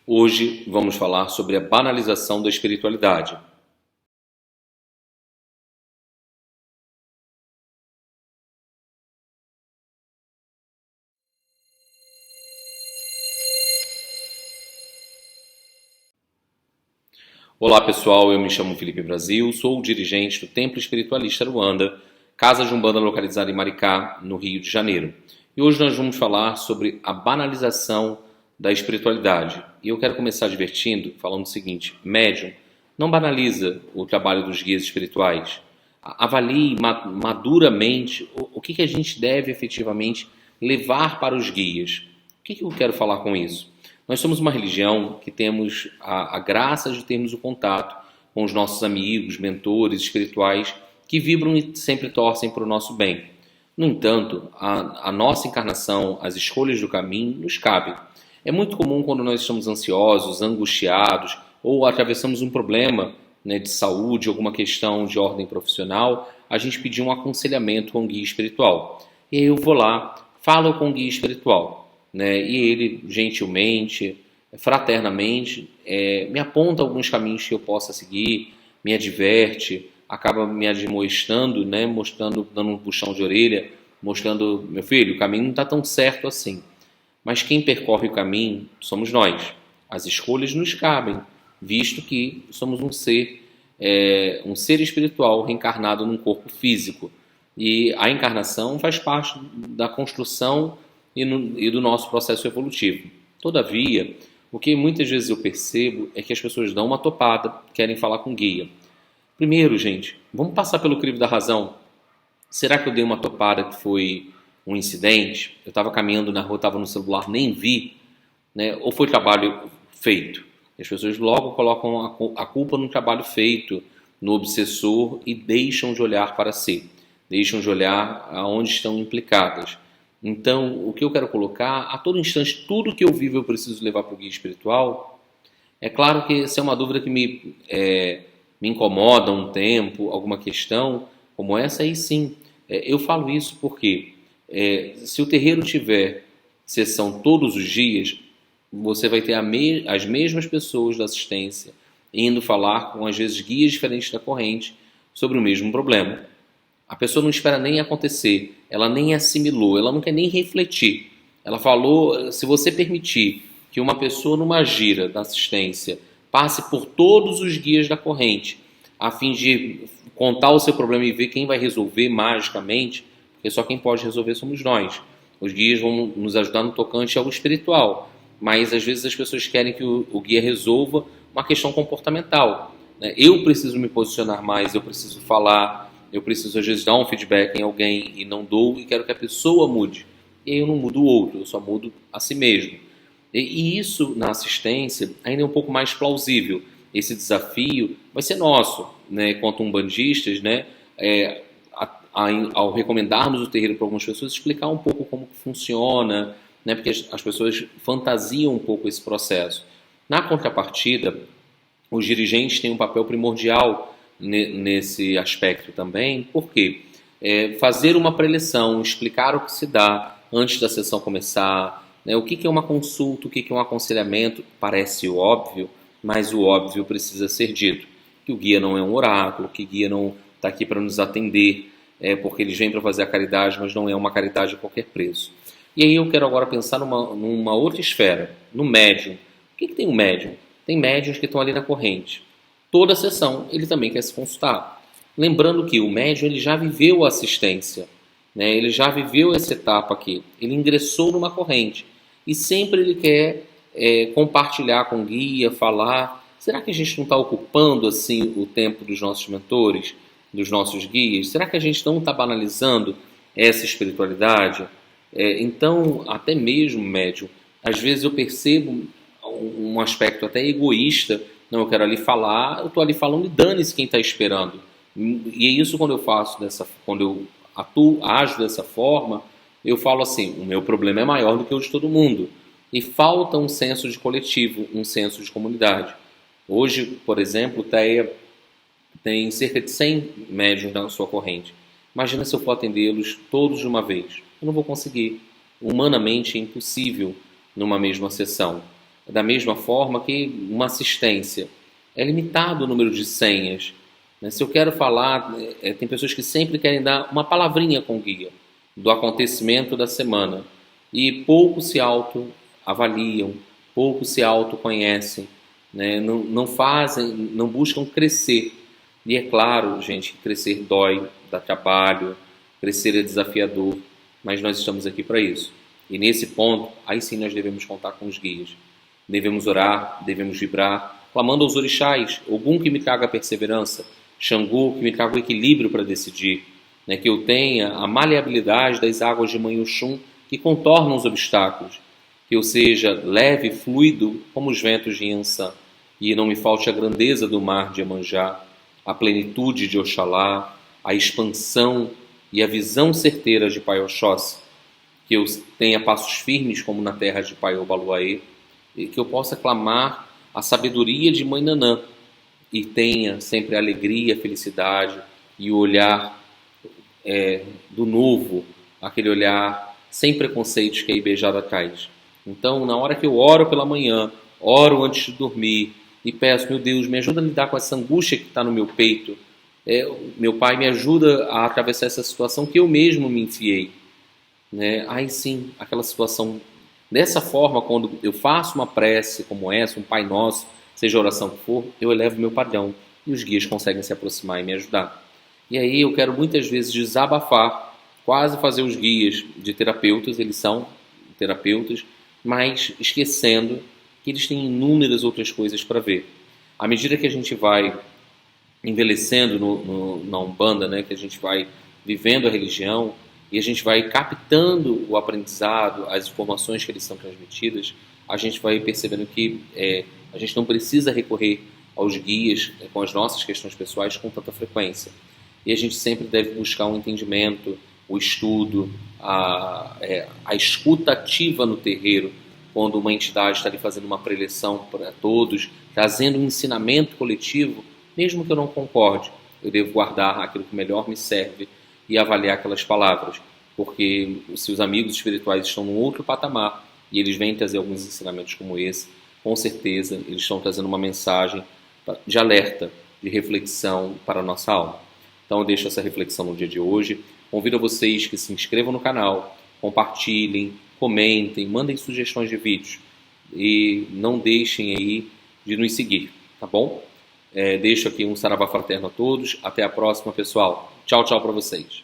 Hoje vamos falar sobre a banalização da espiritualidade. Olá pessoal, eu me chamo Felipe Brasil, sou o dirigente do Templo Espiritualista Ruanda, casa de Umbanda localizada em Maricá, no Rio de Janeiro. E hoje nós vamos falar sobre a banalização da espiritualidade. E eu quero começar divertindo, falando o seguinte: médium não banaliza o trabalho dos guias espirituais. Avalie maduramente o que a gente deve efetivamente levar para os guias. O que eu quero falar com isso? Nós somos uma religião que temos a graça de termos o contato com os nossos amigos, mentores espirituais que vibram e sempre torcem para o nosso bem. No entanto, a nossa encarnação, as escolhas do caminho, nos cabem. É muito comum quando nós estamos ansiosos, angustiados ou atravessamos um problema, né, de saúde, alguma questão de ordem profissional, a gente pedir um aconselhamento com o guia espiritual. E aí eu vou lá, falo com o guia espiritual, né, e ele gentilmente, fraternamente, me aponta alguns caminhos que eu possa seguir, me adverte, acaba me admoestando, né, mostrando, dando um puxão de orelha, mostrando: meu filho, o caminho não está tão certo assim. Mas quem percorre o caminho somos nós. As escolhas nos cabem, visto que somos um ser espiritual reencarnado num corpo físico. E a encarnação faz parte da construção e do nosso processo evolutivo. Todavia, o que muitas vezes eu percebo é que as pessoas dão uma topada, querem falar com guia. Primeiro, gente, vamos passar pelo crivo da razão. Será que eu dei uma topada que foi um incidente? Eu estava caminhando na rua, estava no celular, nem vi, né? Ou foi trabalho feito? As pessoas logo colocam a culpa no trabalho feito, no obsessor, e deixam de olhar para si, deixam de olhar aonde estão implicadas. Então, o que eu quero colocar, a todo instante, tudo que eu vivo eu preciso levar para o guia espiritual. É claro que essa é uma dúvida que me incomoda um tempo, alguma questão como essa, aí sim. Eu falo isso porque se o terreiro tiver sessão todos os dias, você vai ter as mesmas pessoas da assistência indo falar com, às vezes, guias diferentes da corrente sobre o mesmo problema. A pessoa não espera nem acontecer, ela nem assimilou, ela não quer nem refletir. Ela falou: se você permitir que uma pessoa numa gira da assistência passe por todos os guias da corrente, a fim de contar o seu problema e ver quem vai resolver magicamente, porque só quem pode resolver somos nós. Os guias vão nos ajudar no tocante ao espiritual, mas às vezes as pessoas querem que o guia resolva uma questão comportamental, né? Eu preciso me posicionar mais, eu preciso falar, eu preciso às vezes dar um feedback em alguém e não dou, e quero que a pessoa mude. E aí eu não mudo o outro, eu só mudo a si mesmo. E isso, na assistência, ainda é um pouco mais plausível. Esse desafio vai ser nosso, né, quanto umbandistas, né, ao recomendarmos o terreiro para algumas pessoas, explicar um pouco como que funciona, né, porque as pessoas fantasiam um pouco esse processo. Na contrapartida, os dirigentes têm um papel primordial nesse aspecto também, porque fazer uma preleção, explicar o que se dá antes da sessão começar, né, o que é uma consulta, o que é um aconselhamento, parece óbvio, mas o óbvio precisa ser dito. Que o guia não é um oráculo, que o guia não está aqui para nos atender, porque eles vêm para fazer a caridade, mas não é uma caridade a qualquer preço. E aí eu quero agora pensar numa outra esfera, no médium. O que tem um médium? Tem médiums que estão ali na corrente. Toda sessão ele também quer se consultar. Lembrando que o médium ele já viveu a assistência, né? Ele já viveu essa etapa aqui. Ele ingressou numa corrente. E sempre ele quer compartilhar com o guia, falar. Será que a gente não está ocupando assim o tempo dos nossos mentores, dos nossos guias? Será que a gente não está banalizando essa espiritualidade? Então, até mesmo, médium, às vezes eu percebo um aspecto até egoísta. Não, eu quero ali falar, eu estou ali falando e dane-se quem está esperando. E é isso quando eu ajo dessa forma, eu falo assim: o meu problema é maior do que o de todo mundo. E falta um senso de coletivo, um senso de comunidade. Hoje, por exemplo, o TEA tem cerca de 100 médiuns na sua corrente. Imagina se eu for atendê-los todos de uma vez. Eu não vou conseguir. Humanamente é impossível numa mesma sessão. da mesma forma que uma assistência. É limitado o número de senhas. Né? Se eu quero falar, tem pessoas que sempre querem dar uma palavrinha com o guia do acontecimento da semana e poucos se autoavaliam, poucos se autoconhecem, né? Não fazem, não buscam crescer. E é claro, gente, que crescer dói, dá trabalho, crescer é desafiador, mas nós estamos aqui para isso. E nesse ponto, aí sim nós devemos contar com os guias. Devemos orar, devemos vibrar, clamando aos orixás, Ogum que me traga a perseverança, Xangô que me traga o equilíbrio para decidir, né? Que eu tenha a maleabilidade das águas de Mãe Oxum que contornam os obstáculos, que eu seja leve e fluido como os ventos de Yansan, e não me falte a grandeza do mar de Iemanjá, a plenitude de Oxalá, a expansão e a visão certeira de Pai Oxóssi, que eu tenha passos firmes como na terra de Pai Obaluaê, e que eu possa clamar a sabedoria de Mãe Nanã, e tenha sempre a alegria, a felicidade e o olhar do novo, aquele olhar sem preconceitos que a Ibejada traz. Então, na hora que eu oro pela manhã, oro antes de dormir e peço, meu Deus, me ajuda a lidar com essa angústia que está no meu peito. Meu Pai, me ajuda a atravessar essa situação que eu mesmo me enfiei. Né? Aí sim, aquela situação. Dessa forma, quando eu faço uma prece como essa, um Pai Nosso, seja a oração que for, eu elevo meu padrão e os guias conseguem se aproximar e me ajudar. E aí eu quero muitas vezes desabafar, quase fazer os guias de terapeutas, eles são terapeutas, mas esquecendo que eles têm inúmeras outras coisas para ver. À medida que a gente vai envelhecendo na Umbanda, né, que a gente vai vivendo a religião e a gente vai captando o aprendizado, as informações que eles são transmitidas, a gente vai percebendo que a gente não precisa recorrer aos guias com as nossas questões pessoais com tanta frequência. E a gente sempre deve buscar um entendimento, o estudo, a escuta ativa no terreiro, quando uma entidade está ali fazendo uma preleção para todos, trazendo um ensinamento coletivo, mesmo que eu não concorde, eu devo guardar aquilo que melhor me serve e avaliar aquelas palavras, porque se os amigos espirituais estão num outro patamar e eles vêm trazer alguns ensinamentos como esse, com certeza eles estão trazendo uma mensagem de alerta, de reflexão para a nossa alma. Então eu deixo essa reflexão no dia de hoje. Convido a vocês que se inscrevam no canal, compartilhem, comentem, mandem sugestões de vídeos e não deixem aí de nos seguir, tá bom? Deixo aqui um saravá fraterno a todos. Até a próxima, pessoal. Tchau, tchau para vocês.